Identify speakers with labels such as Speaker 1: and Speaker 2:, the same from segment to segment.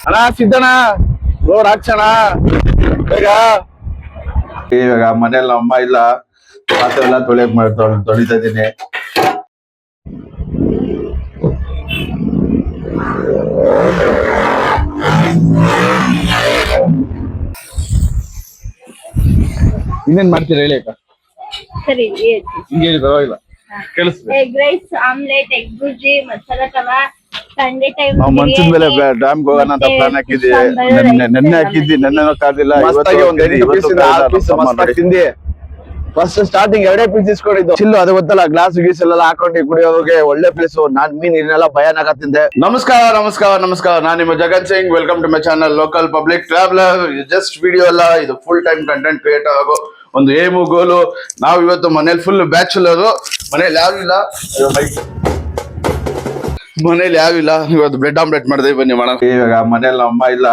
Speaker 1: ಅಣ್ಣ ಸಿದ್ದಣ್ಣ ರೋಡ್ ಹಾಕ್ಸಣ ಬೇಗ.
Speaker 2: ಇವಾಗ ಮನೇಲಿ ಅಮ್ಮ ಇಲ್ಲ, ಪಾತ್ರೆ ಎಲ್ಲ ತೊಳಿತಾ ಇದ್ದೀನಿ.
Speaker 1: ಇನ್ನೇನ್ ಮಾಡ್ತೀರಾ ಹೇಳಿ ಅಕ್ಕ?
Speaker 3: ಸರಿ
Speaker 1: ಹಿಂಗೆ ಹೇಳಿ ಪರವಾಗಿಲ್ಲ, ಕೇಳಿಸ್ಬೇಕು.
Speaker 3: Egg rice, omelette, egg bhurji, masala ಕಬಾ, ಸಂಡೆ ಟೈಮ್
Speaker 2: ನಾವು ಮಂಚದ ಮೇಲೆ ಡ್ಯಾಮ್ಗೆ ಹೋಗೋಣ ಅಂತ ಪ್ಲಾನ್ ಹಾಕಿದ್ವಿ. ನೆನ್ನೆ ಹಾಕಿದ್ವಿ, ನೆನ್ನೆ ಕಾದಿಲ್ಲ.
Speaker 1: ತಿಂದಿ ಫಸ್ಟ್ ಸ್ಟಾರ್ಟಿಂಗ್ 2 ಪೀಸ್ ಇಸ್ಕೊಂಡಿದ್ದು ಚಿಲ್ಲು, ಅದು ಗೊತ್ತಲ್ಲ, ಗ್ಲಾಸ್ ಗೀಸ್ ಎಲ್ಲ ಹಾಕೊಂಡು ಕುಡಿಯೋರಿಗೆ ಒಳ್ಳೆ ಪ್ಲೇಸ್. ನಾನ್ ಮೀನ್ ಇದನ್ನೆಲ್ಲ ಭಯಾನಕ ತಿಂದೆ.
Speaker 2: ನಮಸ್ಕಾರ. ನಾನು ನಿಮ್ಮ Jagan Singh. Welcome to my channel local public traveller. Just video ಅಲ್ಲ, ಇದು ಫುಲ್ ಟೈಮ್ ಕಂಟೆಂಟ್ ಕ್ರಿಯೇಟರ್ ಆಗೋ ಒಂದು ಏಮು ಗೋಲು. ನಾವು ಇವತ್ತು ಮನೇಲಿ ಫುಲ್ ಬ್ಯಾಚುಲರ್, ಮನೇಲಿ ಯಾವಿಲ್ಲ. ಇವತ್ತು ಬ್ರೆಡ್ ಆಮ್ಲೆಟ್ ಮಾಡಿದೆ, ಬನ್ನಿ ಮಾಡೋಣ. ಇವಾಗ ಮನೇಲಿ ಅಮ್ಮ ಇಲ್ಲ,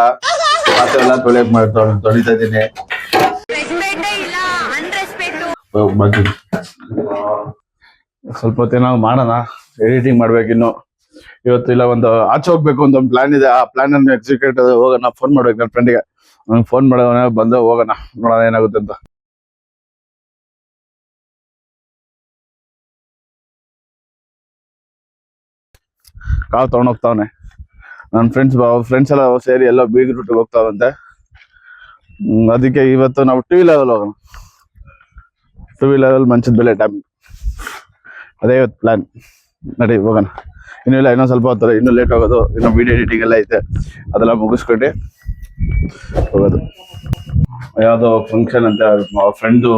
Speaker 2: ಪಾತ್ರೆ ಎಲ್ಲ ತೊಳಿತಾ ಇದ್ದೀನಿ. ಸ್ವಲ್ಪ ಹೊತ್ತೇನಾದ್ರು ಮಾಡೋಣ, ಎಡಿಟಿಂಗ್ ಮಾಡ್ಬೇಕಿನ್ನು. ಇವತ್ತು ಇಲ್ಲ ಒಂದು ಆಚೆ ಹೋಗ್ಬೇಕು ಅಂತ ಒಂದು ಪ್ಲಾನ್ ಇದೆ. ಆ ಪ್ಲಾನ್ ಅನ್ನು ಎಕ್ಸಿಕ್ಯೂಟ್ ಹೋಗೋಣ. ಫೋನ್ ಮಾಡ್ಬೇಕು ನನ್ನ ಫ್ರೆಂಡಿಗೆ. ಅವ್ನಿಗೆ ಫೋನ್ ಮಾಡೋಣ, ಬಂದು ಹೋಗೋಣ, ನೋಡೋಣ ಏನಾಗುತ್ತೆ ಅಂತ. ಕಾರ್ ತಗೊಂಡೋಗ್ತಾವನೆ. ನನ್ನ ಫ್ರೆಂಡ್ಸ್ ಎಲ್ಲ ಸೇರಿ ಎಲ್ಲ ಬೀಗ್ ರೂಟ್ಗೆ ಹೋಗ್ತಾವಂತೆ. ಅದಕ್ಕೆ ಇವತ್ತು ನಾವು 2 ವೀಲರ್ ಹೋಗೋಣ. 2 ವೀಲರ್ ಮಂಚದ ಬೆಲೆ ಡ್ಯಾಮ್, ಅದೇ ಇವತ್ತು ಪ್ಲಾನ್. ನಡಿ ಹೋಗೋಣ. ಇನ್ನೂ ಇನ್ನೊಂದು ಸ್ವಲ್ಪ ಹೊತ್ತು, ಇನ್ನೂ ಲೇಟ್ ಆಗೋದು. ಇನ್ನೂ ವಿಡಿಯೋ ಎಡಿಟಿಂಗ್ ಎಲ್ಲ ಐತೆ, ಅದೆಲ್ಲ ಮುಗಿಸ್ಕೊಂಡು ಹೋಗೋದು. ಯಾವುದೋ ಫಂಕ್ಷನ್ ಅಂತ ಫ್ರೆಂಡ್ದು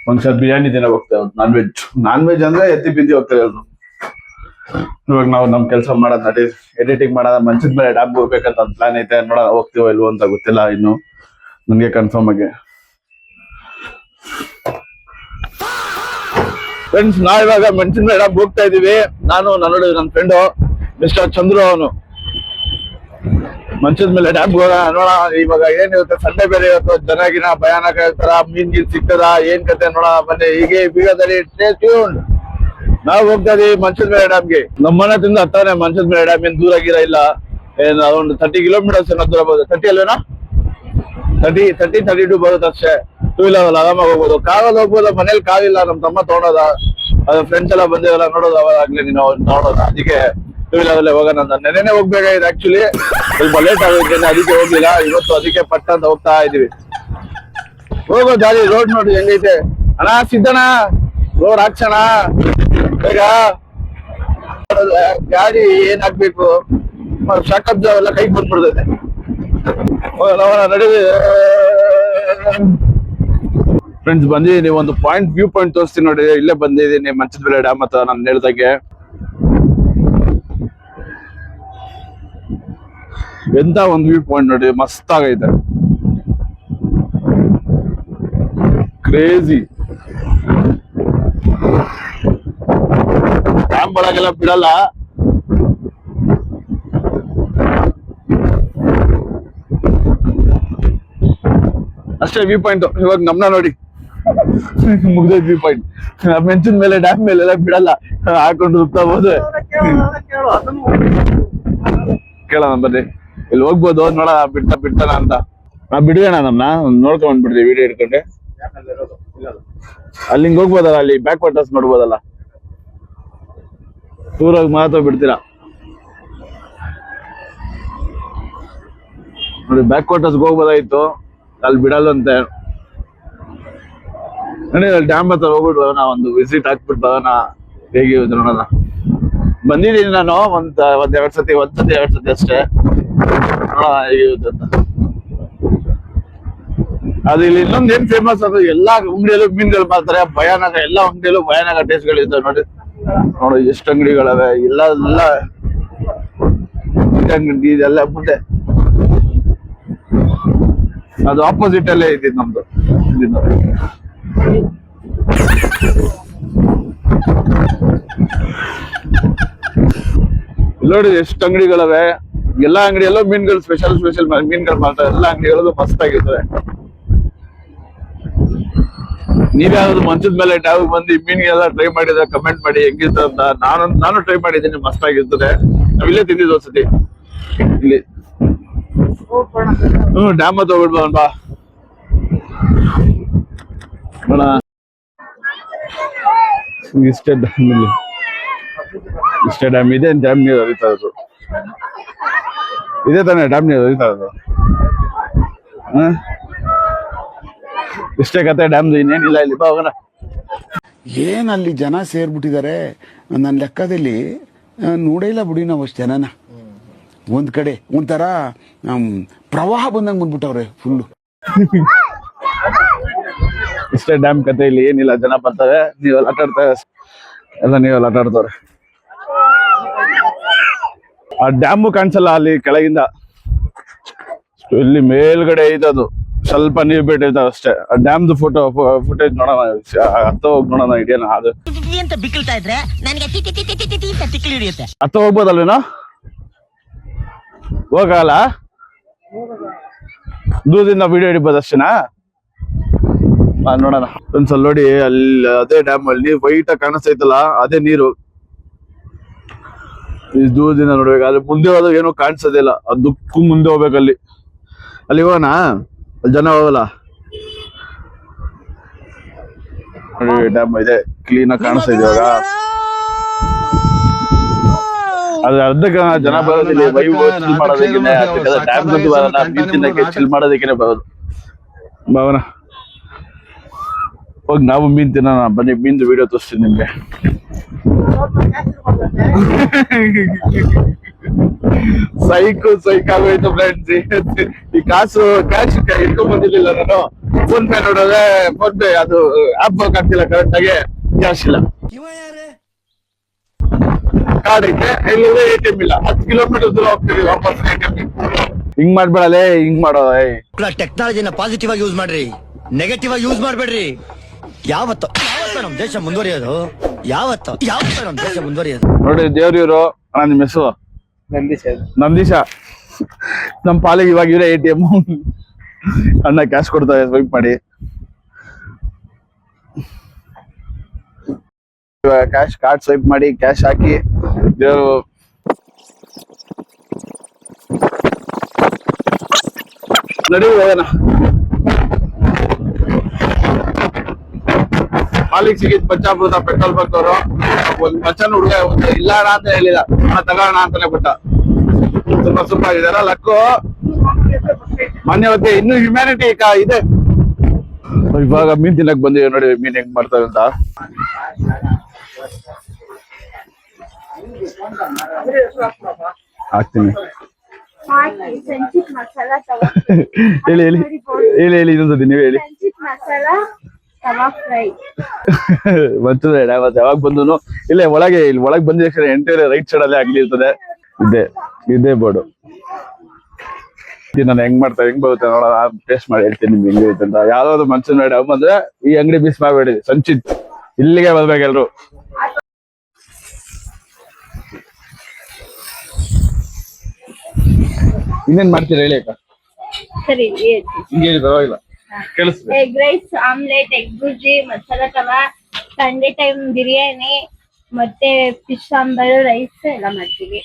Speaker 2: ಫಂಕ್ಷನ್, ಬಿರಿಯಾನಿ ದಿನ ಹೋಗ್ತೇವೆ. ನಾನ್ ವೆಜ್ ಅಂದ್ರೆ ಎತ್ತಿ ಬಿದ್ದಿ ಹೋಗ್ತೇವೆ ಅದು. ಇವಾಗ ನಾವು ನಮ್ ಕೆಲಸ ಮಾಡೋದು, ನಡಿ ಎಡಿಟಿಂಗ್ ಮಾಡೋದ, ಮಂಚದ ಮೇಲೆ ಡ್ಯಾಮ್ ಹೋಗ್ಬೇಕಂತ ಒಂದು ಪ್ಲಾನ್ ಐತೆ. ನೋಡೋಣ ಹೋಗ್ತೀವೋ ಇಲ್ವೋ ಅಂತ ಗೊತ್ತಿಲ್ಲ ಇನ್ನು ನನಗೆ ಕನ್ಫರ್ಮ್ ಆಗಿ. ಫ್ರೆಂಡ್ಸ್, ನಾವಿವಾಗ ಮಂಚದ ಮೇಲೆ ಡ್ಯಾಮ್ ಹೋಗ್ತಾ ಇದೀವಿ. ನಾನು ನನ್ನ ಫ್ರೆಂಡು ಮಿಸ್ಟರ್ ಚಂದ್ರು, ಅವನು ಮಂಚದ ಮೇಲೆ ಡ್ಯಾಮ್ ಹೋಗೋಣ. ನೋಡೋಣ ಇವಾಗ ಏನಿರುತ್ತೆ, ಸಂಡೆ ಬೇರೆ ಇವತ್ತು. ಜನಗಿನ ಭಯಾನಕ ಇರ್ತಾರ, ಮೀನ್ ಸಿಗ್ತದ, ಏನ್ ಕತೆ ನೋಡೋಣ ಬನ್ನಿ. ಹೀಗೆ ಬೀಗದಲ್ಲಿ ನಾವು ಹೋಗ್ತಾ ಇದೀವಿ ಮಂಚದ ಮೇಲೆ ಡ್ಯಾಮ್ಗೆ. ನಮ್ಮನೆ ತಿಂದ ಹತ್ತಾನೆ ಮಂಚದ ಮೇಲೆ ಡ್ಯಾಮ್. ಏನ್ ದೂರ ಗಿರ ಇಲ್ಲ, ಏನ್ ಒಂದು 30 ಕಿಲೋಮೀಟರ್ಸ್ ಏನೋ ದೂರ ಬರುತ್ತೆ. 30 ಅಲ್ವೇನಾ? 32 ಬರುತ್ತೆ ಅಷ್ಟೇ. 2 ವೀಲರ್ ಅಲ್ಲಿ ಆರಾಮಾಗಿ ಹೋಗ್ಬೋದು. ಕಾರಲ್ಲಿ ಹೋಗ್ಬೋದು. ಮನೇಲಿ ಕಾರಿಲ್ಲ, ನಮ್ ತಮ್ಮ ತಗೊಂಡೋದ. ಅದು ಫ್ರೆಂಡ್ಸ್ ಎಲ್ಲ ಬಂದಿವಲ್ಲ, ನೋಡೋದು ಅವಾಗಲೇ ನೀನು ನೋಡೋದ. ಅದಕ್ಕೆ 2 ವೀಲರ್ ಅಲ್ಲೇ ಹೋಗೋಣ ಅಂತ. ನೆನ್ನೆ ಹೋಗ್ಬೇಕಾಗಿದೆ ಆಕ್ಚುಲಿ, ಸ್ವಲ್ಪ ಲೇಟ್ ಆಗೋಯ್ತು, ಅದಕ್ಕೆ ಹೋಗ್ಲಿಲ್ಲ. ಇವತ್ತು ಅದಕ್ಕೆ ಪಟ್ಟ ಅಂತ ಹೋಗ್ತಾ ಇದೀವಿ. ಹೋಗೋ ದಾರಿ, ರೋಡ್ ನೋಡಿ ಹೆಂಗೈತೆ. ಅಣ್ಣ ಸಿದ್ದಣ್ಣ ರೋಡ್ ಹಾಕ್ಸಣ ಬೇಗ. ಗಾಡಿ ಏನ್ ಹಾಕ್ಬೇಕು, ಶಾಕಬ್ಜ ಎಲ್ಲ ಕೈಗೆ ಬಂದ್ಬಿಡ್ತೈತೆ. ನಡೀವಿ ಫ್ರೆಂಡ್ಸ್. ಬಂದಿದ್ದೀನಿ, ಒಂದು ವ್ಯೂ ಪಾಯಿಂಟ್ ತೋರಿಸ್ತೀನಿ ನೋಡಿ. ಇಲ್ಲೇ ಬಂದಿದ್ದೀನಿ ಮಂಚದ ಮೇಲೆ ಡ್ಯಾಮ್ ಹತ್ರ. ನಾನು ಹೇಳ್ದಾಗೆ ಎಂತ ಒಂದು ವ್ಯೂ ಪಾಯಿಂಟ್ ನೋಡಿ, ಮಸ್ತ್ ಆಗೈತೆ, ಕ್ರೇಜಿ. ಡ್ಯಾಮ್ ಒಳಗೆಲ್ಲ ಬಿಡಲ್ಲ. ಅಷ್ಟೇ ವ್ಯೂ ಪಾಯಿಂಟ್. ಇವಾಗ ನಮ್ನ ನೋಡಿ ಮುಗ್ದೈತ್ ವ್ಯೂ ಪಾಯಿಂಟ್. ಮೆಂಚಿನ ಮೇಲೆ ಡ್ಯಾಮ್ ಮೇಲೆ ಎಲ್ಲ ಬಿಡಲ್ಲ, ಹಾಕೊಂಡು ಹೋಗ್ತಾ ಹೋದ್ರೆ ಕೇಳೋಣ ಬನ್ನಿ. ಇಲ್ಲಿ ಹೋಗ್ಬೋದು, ನೋಡೋಣ ಬಿಡ್ತಾನ ಅಂತ. ನಾವ್ ಬಿಡ್ವೇಣ, ನಮ್ನ ನೋಡ್ಕೊಂಡ್ ಬಿಡ್ತೀವಿ ವಿಡಿಯೋ ಇಟ್ಕೊಂಡೆ. ಅಲ್ಲಿ ಹಿಂಗ್ ಹೋಗ್ಬೋದಲ್ಲ, ಅಲ್ಲಿ ಬ್ಯಾಕ್ ವಾಟರ್ಸ್ ನೋಡ್ಬೋದಲ್ಲ. ಊರಾಗ ಮಾತ್ರ ಬಿಡ್ತೀರಾ ನೋಡಿ. ಬ್ಯಾಕ್ ವಾಟರ್ಸ್ಗೆ ಹೋಗ್ಬೋದಾಯ್ತು, ಅಲ್ಲಿ ಬಿಡಲ್ಲಂತೆ. ನೋಡಿ ಡ್ಯಾಮ್ ಹತ್ರ ಹೋಗ್ಬಿಟ್ಟು ಬರೋಣ, ಒಂದು ವಿಸಿಟ್ ಹಾಕ್ಬಿಟ್ಟು ಬರೋಣ, ಹೇಗಿರುತ್ತೆ ನೋಡೋಣ. ಬಂದಿದ್ದೀನಿ ನಾನು ಒಂದೆರಡು ಸತಿ ಅಷ್ಟೇ. ನೋಡೋಣ ಹೇಗಿರುತ್ತೆ ಅಂತ. ಅದು ಇಲ್ಲಿ ಇನ್ನೊಂದು ಏನ್ ಫೇಮಸ್ ಅಂದ್ರೆ, ಎಲ್ಲಾ ಅಂಗಡಿಯಲ್ಲೂ ಮೀನ್ಗಳು ಮಾಡ್ತಾರೆ. ಭಯಾನಕ, ಎಲ್ಲಾ ಅಂಗಡಿಯಲ್ಲೂ ಭಯಾನಕ ಟೇಸ್ಟ್ಗಳು ಇರ್ತವೆ ನೋಡಿ. ಎಷ್ಟು ಅಂಗಡಿಗಳವೆ, ಎಲ್ಲ ಅಂಗಡಿ ಇದೆಲ್ಲ ಮುಂದೆ. ಅದು ಆಪೋಸಿಟ್ ಅಲ್ಲೇ ಇದ್ದಿದ್ದು ನಮ್ದು. ನೋಡಿ ಎಷ್ಟು ಅಂಗಡಿಗಳವೆ. ಎಲ್ಲಾ ಅಂಗಡಿಯಲ್ಲೂ ಮೀನ್ಗಳು ಸ್ಪೆಷಲ್ ಮೀನ್ಗಳು ಮಾಡ್ತಾರೆ. ಎಲ್ಲಾ ಅಂಗಡಿಗಳಲ್ಲೂ ಮಸ್ತ್ ಆಗಿರ್ತವೆ. ನೀವ್ಯಾವ್ದು ಮಂಚದ ಮೇಲೆ ಡ್ಯಾಮ್ ಬಂದು ಮೀನ್ಗೆಲ್ಲ ಟ್ರೈ ಮಾಡಿದ್ರೆ ಕಮೆಂಟ್ ಮಾಡಿ ಹೆಂಗಿರ್ತದೆ ಅಂತ. ನಾನು ಟ್ರೈ ಮಾಡಿದ್ದೀನಿ, ಮಸ್ತ್ ಆಗಿರ್ತದೆ. ನಾವಿಲ್ಲೇ ತಿಂದಿದ್ದು ಒಂದ್ಸತಿ. ಇಲ್ಲಿ ಡ್ಯಾಮ್ ಹತ್ರ ಹೋಗ್ಬಿಡ್ಬಾ ಬಾ ನೋಡ. ಇಷ್ಟೇ ಡ್ಯಾಮ್ ಇಲ್ಲಿ, ಇಷ್ಟೇ ಡ್ಯಾಮ್ ಇದೆ. ಡ್ಯಾಮ್ ನೀರು ಹರಿತಾ ಇರೋದು ಇದೇ ತಾನೇ ಡ್ಯಾಮ್ ನೀರು ಹರಿತಾ ಇರೋದು. ಇಷ್ಟೇ ಕತೆ ಡ್ಯಾಮ್ದು, ಇನ್ನೇನಿಲ್ಲ ಇಲ್ಲಿ. ಬಾ ಹೋಗೋಣ.
Speaker 4: ಏನಲ್ಲಿ ಜನ ಸೇರ್ಬಿಟ್ಟಿದ್ದಾರೆ. ನನ್ನ ಲೆಕ್ಕದಲ್ಲಿ ನೋಡೇ ಇಲ್ಲ ಬಿಡಿ ನಾವು ಅಷ್ಟು ಜನನ. ಒಂದ್ ಕಡೆ ಒಂಥರ ಪ್ರವಾಹ ಬಂದಂಗೆ ಬಂದ್ಬಿಟ್ಟವ್ರೆ ಫುಲ್ಲು.
Speaker 2: ಇಷ್ಟೇ ಡ್ಯಾಮ್ ಕತೆ, ಇಲ್ಲಿ ಏನಿಲ್ಲ. ಜನ ಬರ್ತಾರೆ, ನೀವೆಲ್ಲ ಆಟ ಆಡ್ತಾರೆ, ಎಲ್ಲ ನೀವೆಲ್ಲ ಆಟ ಆಡ್ತಾರೆ. ಆ ಡ್ಯಾಮು ಕಾಣಿಸಲ್ಲ ಅಲ್ಲಿ ಕೆಳಗಿಂದ. ಇಲ್ಲಿ ಮೇಲ್ಗಡೆ ಐತದು, ಸ್ವಲ್ಪ ನೀರು ಬಿಟ್ಟಿರ್ತಾವ ಅಷ್ಟೇ. ಆ ಡ್ಯಾಮ್ದು ಫುಟೇಜ್ ನೋಡೋಣ, ಹತ್ತ ಹೋಗಿ ನೋಡೋಣ. ಇದೆಯಲ್ಲ ಅದು
Speaker 5: ಅಂತ ಬಿಕ್ಕಳ್ತಾ ಇದ್ರೆ ನನಗೆ ತಿಕ್ಕಲಿ ಹಿಡಿಯುತ್ತೆ.
Speaker 2: ಹತ್ತ ಹೋಗ್ಬೋದಲ್ವೇನೋ? ಹೋಗಲ್ಲ, ದೂರದಿಂದ ವಿಡಿಯೋ ಹಿಡಿಬೋದು ಅಷ್ಟೇನಾ? ನೋಡೋಣ ಒಂದ್ಸಲ ನೋಡಿ. ಅಲ್ಲಿ ಅದೇ ಡ್ಯಾಮ್ ಅಲ್ಲಿ ನೀರು ವೈಟ್ ಆಗಿ ಕಾಣಿಸ್ತೈತಲ್ಲ, ಅದೇ ನೀರು. ದೂರದಿಂದ ನೋಡ್ಬೇಕು. ಅಲ್ಲಿ ಮುಂದೆ ಹೋದಾಗ ಏನೋ ಕಾಣಿಸೋದಿಲ್ಲ, ಅದಕ್ಕೂ ಮುಂದೆ ಹೋಗ್ಬೇಕು. ಅಲ್ಲಿ ಹೋಗೋಣ, ಅಲ್ಲಿ ಜನ ಹೋಗಲ್ಲ ನೋಡಿ. ಡ್ಯಾಮ್ ಇದೆ, ಕ್ಲೀನ್ ಆಗಿ ಕಾಣಿಸ್ತಾ ಇದೆ ಇವಾಗ. ಅದ್ರ ಅರ್ಧಕ್ಕೆ ಜನ ಬರೋದಿಲ್ಲ. ವೈವ್ ಚಿಲ್ ಮಾಡೋದಕ್ಕೆ ಡ್ಯಾಮ್ ಬಂದು ಬರೋಣ, ಮೀನ್ ತಿನ್ನಕ್ಕೆ ಚಿಲ್ ಮಾಡೋದಕ್ಕೆ ಬರೋದು. ಭಾವನ ಹೋಗಿ ನಾವು ಮೀನ್ ತಿನ್ನೋಣ ಬನ್ನಿ. ಮೀನ್ದು ವಿಡಿಯೋ ತೋರಿಸ್ತೀನಿ ನಿಮ್ಗೆ. ಸೈಕ್ ಆಗೋಯ್ತು ಫ್ರೆಂಡ್ಸ್. ಈ ಕ್ಯಾಶ್ ಇಟ್ಕೊಂಡ್ ಬಂದಿರ್ಲಿಲ್ಲ ನಾನು. ಫೋನ್ ಪೇ ನೋಡೋದೆ, ಫೋನ್ ಪೇ ಅದು ಆಪ್ ವರ್ಕ್ ಆಗ್ತಿಲ್ಲ ಕರೆಕ್ಟ್ ಆಗಿ, ಕ್ಯಾಶ್ ಇಲ್ಲ. ಕಾರ್ಡ್ ಐತೆ, ಇಲ್ಲಿಂದ ATM ಇಲ್ಲ. 10 ಕಿಲೋಮೀಟರ್ ದೂರ ಹೋಗ್ತೀವಿ ವಾಪಸ್ ATM. ಹಿಂಗ್ ಮಾಡ್ಬೇಡಲೇ, ಹಿಂಗ್ ಮಾಡೋದ.
Speaker 5: ಟೆಕ್ನಾಲಜಿನ ಪಾಸಿಟಿವ್ ಆಗಿ ಯೂಸ್ ಮಾಡ್ರಿ, ನೆಗೆಟಿವ್ ಆಗಿ ಯೂಸ್ ಮಾಡ್ಬೇಡ್ರಿ. ಯಾವತ್ತ ನಮ್ ದೇಶ ಮುಂದುವರಿಯೋದು, ಯಾವತ್ತ ನಮ್ ದೇಶ ಮುಂದುವರಿಯೋದು.
Speaker 2: ನೋಡಿ ದೇವ್ರಿವ್ರು. ಅಣ್ಣ ನಿಮ್ಮ ಹೆಸರು? ನಂದೀಶ. ನಮ್ ಪಾಲಿಗೆ ಇವಾಗ ಇವರೇ ATM. ಅಣ್ಣ ಕ್ಯಾಶ್ ಕೊಡ್ತಾರೆ, ಸ್ವೈಪ್ ಮಾಡಿ. ಕ್ಯಾಶ್ ಕಾರ್ಡ್ ಸ್ವೈಪ್ ಮಾಡಿ, ಕ್ಯಾಶ್ ಹಾಕಿ. ದೇವ್ರು ನಡಿ ಹೋಗೋಣ. ಮಾಲಿಕ್ ಸಿಗಿದ್ ಪಂಚಾಮೃತ ಪೆಟ್ರೋಲ್ ಬಂಕ್ ಅವರು ಒಂದ್ ಮಚ್ಚನ್ ಹುಡುಗ ಒಂದು ಇಲ್ಲ ಅಂತ ಹೇಳಿದ, ತಗೋಣ ಅಂತಾನೆ ಬಿಟ್ಟ. ತುಂಬಾ ಸೂಪರ್ ಆಗಿದಾರ ಲಕ್ಕು. ಮಾನ್ಯವತೆ ಇನ್ನು ಹ್ಯುಮ್ಯಾನಿಟಿ ಇದೆ. ಇವಾಗ ಮೀನ್ ತಿನ್ನಕ್ ಬಂದಿವೆ ನೋಡಿ, ಮೀನ್ ಹೆಂಗ್ ಮಾಡ್ತಾರೆ ಅಂತ. ಹಾಕ್ತೀನಿ. ಹೇಳಿ ಹೇಳಿ ಹೇಳಿ ಹೇಳಿ ಇನ್ನೊಂದ್ಸತಿ ನೀವ್ ಹೇಳಿ. ಬರ್ತದೆ ಯಾವಾಗ ಬಂದು ಇಲ್ಲೇ ಒಳಗೆ, ಇಲ್ಲಿ ಒಳಗೆ ಬಂದ ತಕ್ಷಣ ಎಂಟೈರ್ ರೈಟ್ ಸೈಡ್ ಅಲ್ಲೇ ಅಂಗಡಿ ಇರ್ತದೆ. ಇದೇ ಬೋರ್ಡು. ನಾನು ಹೆಂಗ್ ಮಾಡ್ತಾರೆ, ಹೆಂಗ್ ಬರುತ್ತೆ ನೋಡೋಣ. ಟೇಸ್ಟ್ ಮಾಡಿ ಹೇಳ್ತೀನಿ ನಿಮ್ಗೆ ಹೆಂಗ್ ಇರುತ್ತೆ ಅಂತ. ಯಾವ್ದಾದ್ರು ಮನ್ಸನ್ ಮಾಡಿ ಅವ್ ಬಂದ್ರೆ ಈ ಅಂಗಡಿ ಮಿಸ್ ಮಾಡ್ಬೇಡಿ. ಸಂಚಿತ್ ಇಲ್ಲಿಗೆ ಬರ್ಬೇಕು ಎಲ್ರು. ಇನ್ನೇನ್ ಮಾಡ್ತೀರಾ ಹೇಳಿ ಅಕ್ಕ?
Speaker 3: ಸರಿ,
Speaker 2: ಹಿಂಗೆ ಪರವಾಗಿಲ್ಲ, ಕೇಳಿಸ್ತೀವಿ.
Speaker 3: Egg rice, omelette, egg bhurji, masala ಕಬಾ, ಸಂಡೇ ಟೈಮ್ ಬಿರಿಯಾನಿ, ಮತ್ತೆ ಫಿಶ್ ಸಾಂಬಾರು, ರೈಸ್ ಎಲ್ಲ ಮಾಡ್ತೀವಿ.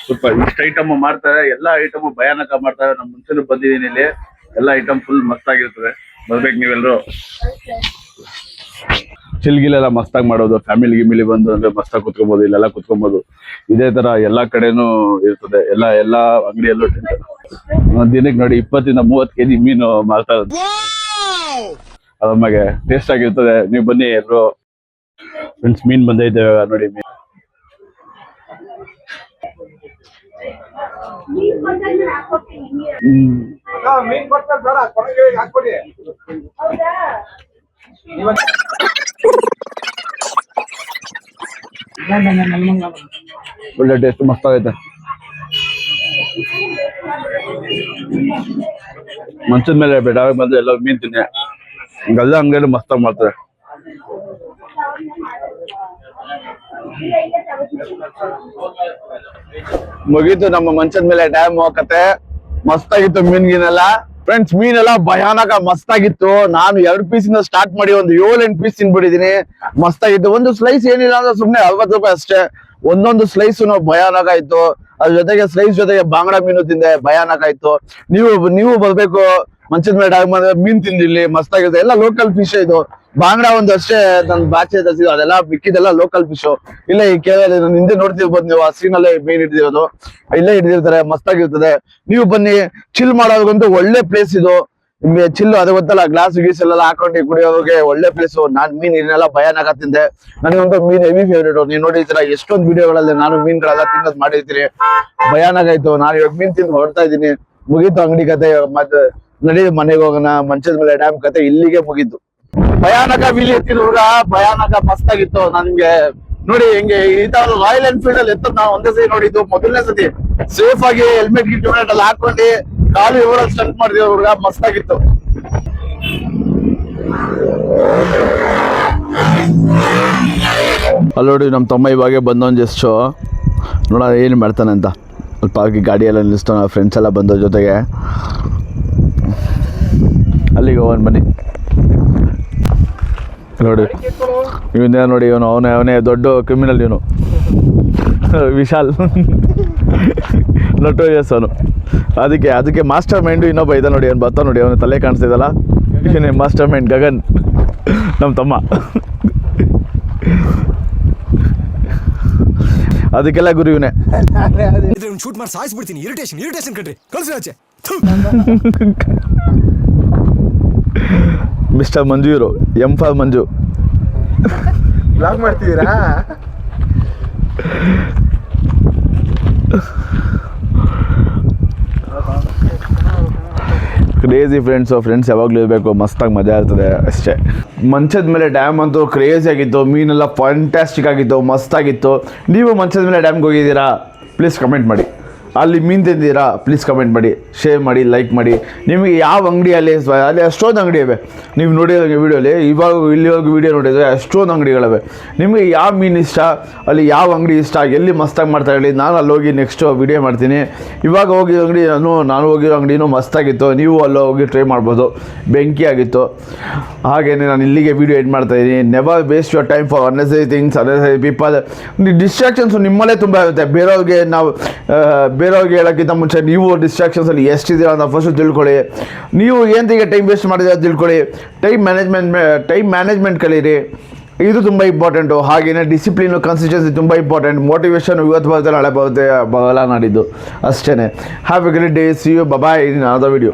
Speaker 2: ಸೂಪರ್. ಇಷ್ಟ ಐಟಮ್ ಮಾಡ್ತಾರೆ, ಎಲ್ಲಾ ಐಟಮ್ ಭಯಾನಕ ಮಾಡ್ತಾರೆ. ನಮ್ ಮುಂಚೆನೂ ಬಂದಿದ್ದೀನಿ ಇಲ್ಲಿ. ಎಲ್ಲಾ ಐಟಮ್ ಫುಲ್ ಮಸ್ತ್ ಆಗಿರ್ತದೆ, ಬರ್ಬೇಕು ನೀವೆಲ್ರು. ಚಿಲ್ಗಿಲೆಲ್ಲ ಮಸ್ತಾಗಿ ಮಾಡೋದು. ಫ್ಯಾಮಿಲಿ ಗಿಮಿಲಿ ಬಂದು ಅಂದ್ರೆ ಮಸ್ತಾಗಿ ಕುತ್ಕೊಬಹುದು, ಇಲ್ಲೆಲ್ಲ ಕುತ್ಕೊಬಹುದು. ಇದೇ ತರ ಎಲ್ಲಾ ಕಡೆನೂ ಇರ್ತದೆ, ಎಲ್ಲಾ ಅಂಗಡಿಯಲ್ಲೂ. ದಿನಕ್ಕೆ ನೋಡಿ 20-30 kg ಮೀನು ಮಾರ್ತಾ ಇರೋದು. ಅದಾದ್ಮೇಲೆ ಟೇಸ್ಟ್ ಆಗಿರ್ತದೆ. ನೀವು ಬನ್ನಿ ಎಲ್ರು. ಫ್ರೆಂಡ್ಸ್ ಮೀನ್ ಬಂದೈತೆ ನೋಡಿ. ಒಳ್ಳೆ ಟೇಸ್ಟ್, ಮಸ್ತ್ ಆಗೈತೆ. ಮನ್ಸದ ಮೇಲೆ ಬೇಡ ಬಂದ್ರೆ ಎಲ್ಲ ಮೀನ್ ತಿನ್ನಿ. ಗಲ್ಲ ಅಂಗಡಿಯಲ್ಲಿ ಮಸ್ತಾಗಿ ಮಾಡ್ತಾರೆ. ಮುಗೀತು ನಮ್ಮ ಮಂಚದ ಮೇಲೆ ಡ್ಯಾಮ್ ಕತೆ. ಮಸ್ತಾಗಿತ್ತು ಮೀನ್ಗಿನೆಲ್ಲ. ಫ್ರೆಂಡ್ಸ್ ಮೀನೆಲ್ಲ ಭಯಾನಕ ಮಸ್ತಾಗಿತ್ತು. ನಾನು 2 ಪೀಸಿಂದ ಸ್ಟಾರ್ಟ್ ಮಾಡಿ ಒಂದು 7-8 ಪೀಸ್ ತಿನ್ಬಿಟ್ಟಿದೀನಿ. ಮಸ್ತಾಗಿತ್ತು. ಒಂದು ಸ್ಲೈಸ್ ಏನಿಲ್ಲ ಅಂದ್ರೆ ಸುಮ್ನೆ 50 ರೂಪಾಯಿ ಅಷ್ಟೇ. ಒಂದೊಂದು ಸ್ಲೈಸ್ ಭಯಾನಕ ಇತ್ತು.
Speaker 1: ಅದ್ರ ಜೊತೆಗೆ ಸ್ಲೈಸ್ ಜೊತೆಗೆ ಬಾಂಗ್ಡಾ ಮೀನು ತಿಂದೆ, ಭಯಾನಕ ಆಯ್ತು. ನೀವು ಬರ್ಬೇಕು ಮಂಚದ ಮೇಲೆ ಡ್ಯಾಮ್ ಮೀನ್ ತಿಂದಿಲ್ಲಿ ಮಸ್ತಾಗಿದೆ. ಎಲ್ಲ ಲೋಕಲ್ ಫಿಶ್ ಇದು. ಬಾಂಗ್ಡಾ ಒಂದು ಅಷ್ಟೇ ನನ್ ಬಾಚೆ ತರಿಸಿದ್ರು, ಅದೆಲ್ಲ ಮಿಕ್ಕಿದೆಲ್ಲ ಲೋಕಲ್ ಫಿಶ್. ಇಲ್ಲೇ ಈ ಕೇರಳ ನಾನು ಹಿಂದೆ ನೋಡ್ತಿರ್ಬೋದು ನೀವು, ಆ ಸೀನಲ್ಲೇ ಮೀನ್ ಹಿಡಿದಿರೋದು, ಇಲ್ಲೇ ಹಿಡಿದಿರ್ತಾರೆ, ಮಸ್ತಾಗಿರ್ತದೆ. ನೀವು ಬನ್ನಿ, ಚಿಲ್ ಮಾಡೋದಕ್ಕಂತೂ ಒಳ್ಳೆ ಪ್ಲೇಸ್ ಇದು. ನಿಮ್ಗೆ ಚಿಲ್ಲು ಅದು ಗೊತ್ತಲ್ಲ, ಗ್ಲಾಸ್ ಗೀಸ್ ಎಲ್ಲ ಹಾಕೊಂಡು ಕುಡಿಯೋರಿಗೆ ಒಳ್ಳೆ ಪ್ಲೇಸ್. ನಾನ್ ಮೀನ್ ಇದನ್ನೆಲ್ಲ ಭಯಾನಕ ತಿಂದೆ. ನನಗಂತೂ ಮೀನ್ ಹೆವಿ ಫೇವ್ರೇಟ್. ನೀವ್ ನೋಡಿರ್ತೀರ ಎಷ್ಟೊಂದು ವಿಡಿಯೋಗಳಲ್ಲಿ ನಾನು ಮೀನ್ಗಳೆಲ್ಲ ತಿನ್ನೋದು ಮಾಡಿರ್ತೀನಿ. ಭಯಾನಕ ಆಯ್ತು. ನಾನು ಇವಾಗ ಮೀನ್ ತಿಂದು ಹೊರಡ್ತಾ ಇದ್ದೀನಿ. ಮುಗೀತು ಅಂಗಡಿ ಕತೆ. ಮತ್ತೆ ನಡಿ ಮನೆಗೆ ಹೋಗೋಣ, ಮಂಚದ ಮೇಲೆ ಡ್ಯಾಮ್ ಕತೆ ಇಲ್ಲಿಗೆ ಮುಗೀತು. ಭಯಾನಕ ವೀಲ್ ಎತ್ತಿದ ಹುಡುಗ, ಭಯಾನಕ ಮಸ್ತಾಗಿತ್ತು. ನನ್ಗೆ ನೋಡಿ ಹೆಂಗೆ ಈ ತರ ರಾಯಲ್ ಎನ್ಫೀಲ್ಡ್ ಅಲ್ಲಿ ಎತ್ತದ್ ನಾವು ಒಂದೇ ಸತಿ ನೋಡಿದ್ದು, ಮೊದಲನೇ ಸತಿ ಸೇಫ್ ಆಗಿ ಹೆಲ್ಮೆಟ್ ಗಿಲ್ಮೆಟ್ ಎಲ್ಲ ಹಾಕೊಂಡು ಕಾಲು ಇವರಲ್ಲಿ ಸ್ಟಂಟ್ ಮಾಡಿದ್ವಿ ಹುಡುಗ, ಮಸ್ತಾಗಿತ್ತು.
Speaker 2: ಅಲ್ಲಿ ನೋಡಿ ನಮ್ಮ ತಮ್ಮ ಇವಾಗೆ ಬಂದವನ್ ಜಸ್ಟ್ ನೋಡ ಏನು ಮಾಡ್ತಾನೆ ಅಂತ. ಸ್ವಲ್ಪ ಆಗಿ ಗಾಡಿ ಎಲ್ಲ ನಿಲ್ಲಿಸ್ತಾನೆ, ಫ್ರೆಂಡ್ಸ್ ಎಲ್ಲ ಬಂದವ್ರ ಜೊತೆಗೆ. ಅಲ್ಲಿಗೆ ಹೋಗೋಣ ಬನ್ನಿ. ನೋಡಿ ಇವನೇ ನೋಡಿ, ಅವನೇ ದೊಡ್ಡ ಕ್ರಿಮಿನಲ್ ಇವನು, ವಿಶಾಲ್ ನಟೋರಿಯಸ್ ಅವನು. ಅದಕ್ಕೆ ಮಾಸ್ಟರ್ ಮೈಂಡು ಇನ್ನೊಬ್ಬ ಇದೆ ನೋಡಿ, ಅವ್ನು ಬರ್ತಾ ನೋಡಿ, ಅವನ ತಲೆ ಕಾಣಿಸ್ತಿದ್ದಲ್ಲ, ಇವನೇ ಮಾಸ್ಟರ್ ಮೈಂಡ್ ಗಗನ್, ನಮ್ಮ ತಮ್ಮ. ಅದಕ್ಕೆಲ್ಲ ಗುರು ಇವನೇ.
Speaker 5: ಶೂಟ್ ಮಾಡಿ ಸಾಯಿಸ್ಬಿಡ್ತೀನಿ. ಇರಿಟೇಷನ್ ಕಣ್ರಿ, ಕಳ್ಸಿ ಆಚೆ.
Speaker 2: ಮಿಸ್ಟರ್ ಮಂಜು ಇವರು, M4 ಮಂಜು.
Speaker 1: ಬ್ಲಾಗ್ ಮಾಡ್ತಿದ್ದೀರಾ?
Speaker 2: ಕ್ರೇಜಿ ಫ್ರೆಂಡ್ಸ್ ಯಾವಾಗಲೂ ಇರಬೇಕು, ಮಸ್ತಾಗಿ ಮಜಾ ಇರ್ತದೆ ಅಷ್ಟೇ. ಮಂಚದ ಮೇಲೆ ಡ್ಯಾಮ್ ಅಂತೂ ಕ್ರೇಜಿ ಆಗಿತ್ತು, ಮೀನೆಲ್ಲ ಫ್ಯಾಂಟಾಸ್ಟಿಕ್ ಆಗಿತ್ತು, ಮಸ್ತಾಗಿತ್ತು. ನೀವು ಮಂಚದ ಮೇಲೆ ಡ್ಯಾಮ್ಗೆ ಹೋಗಿದ್ದೀರಾ? ಪ್ಲೀಸ್ ಕಮೆಂಟ್ ಮಾಡಿ. ಅಲ್ಲಿ ಮೀನು ತಿಂದಿದ್ದೀರಾ? ಪ್ಲೀಸ್ ಕಮೆಂಟ್ ಮಾಡಿ, ಶೇರ್ ಮಾಡಿ, ಲೈಕ್ ಮಾಡಿ. ನಿಮಗೆ ಯಾವ ಅಂಗಡಿಯಲ್ಲಿ ಅಲ್ಲಿ ಅಷ್ಟೊಂದು ಅಂಗಡಿ ಇವೆ, ನೀವು ನೋಡಿರೋ ವೀಡಿಯೋಲಿ ಇಲ್ಲಿವರೆಗೂ ವೀಡಿಯೋ ನೋಡಿದರೆ ಅಷ್ಟೊಂದು ಅಂಗಡಿಗಳಿವೆ. ನಿಮಗೆ ಯಾವ ಮೀನು ಇಷ್ಟ, ಅಲ್ಲಿ ಯಾವ ಅಂಗಡಿ ಇಷ್ಟ, ಎಲ್ಲಿ ಮಸ್ತಾಗಿ ಮಾಡ್ತಾ ಹೇಳಿ, ನಾನು ಅಲ್ಲಿ ಹೋಗಿ ನೆಕ್ಸ್ಟು ವೀಡಿಯೋ ಮಾಡ್ತೀನಿ. ಇವಾಗ ಹೋಗಿರೋ ಅಂಗಡಿ ನಾನು ಹೋಗಿರೋ ಅಂಗಡಿನೂ ಮಸ್ತಾಗಿತ್ತು, ನೀವು ಅಲ್ಲಿ ಹೋಗಿ ಟ್ರೈ ಮಾಡ್ಬೋದು, ಬೆಂಕಿ ಆಗಿತ್ತು. ಹಾಗೆಯೇ ನಾನು ಇಲ್ಲಿಗೆ ವೀಡಿಯೋ ಎಡ್ ಮಾಡ್ತಾಯಿದ್ದೀನಿ. Never waste your time for unnecessary things, unnecessary people. Distractions ನಿಮ್ಮಲ್ಲೇ ತುಂಬ ಇರುತ್ತೆ. ಬೇರೆಯವ್ರಿಗೆ ಹೇಳೋಕ್ಕಿಂತ ಮುಂಚೆ ನೀವು ಡಿಸ್ಟ್ರಾಕ್ಷನ್ಸಲ್ಲಿ ಎಷ್ಟಿದ್ದೀರ ಅಂತ ಫಸ್ಟು ತಿಳ್ಕೊಳ್ಳಿ. ನೀವು ಏನಂತಿಗೆ ಟೈಮ್ ವೇಸ್ಟ್ ಮಾಡಿದ್ರೆ ತಿಳ್ಕೊಳ್ಳಿ. ಟೈಮ್ ಮ್ಯಾನೇಜ್ಮೆಂಟ್ ಕಲೀರಿ, ಇದು ತುಂಬ ಇಂಪಾರ್ಟೆಂಟು. ಹಾಗೆಯೇ ಡಿಸಿಪ್ಲಿನು, ಕನ್ಸಿಸ್ಟೆನ್ಸಿ ತುಂಬ ಇಂಪಾರ್ಟೆಂಟ್. ಮೋಟಿವೇಶನ್ ಇವತ್ತು ಬರುತ್ತೆ, ನಾಳೆ ಬರುತ್ತೆ, ಬರಲ್ಲ ನಾಡಿದ್ದು, ಅಷ್ಟೇ. Have a great day. See you, bye in another video.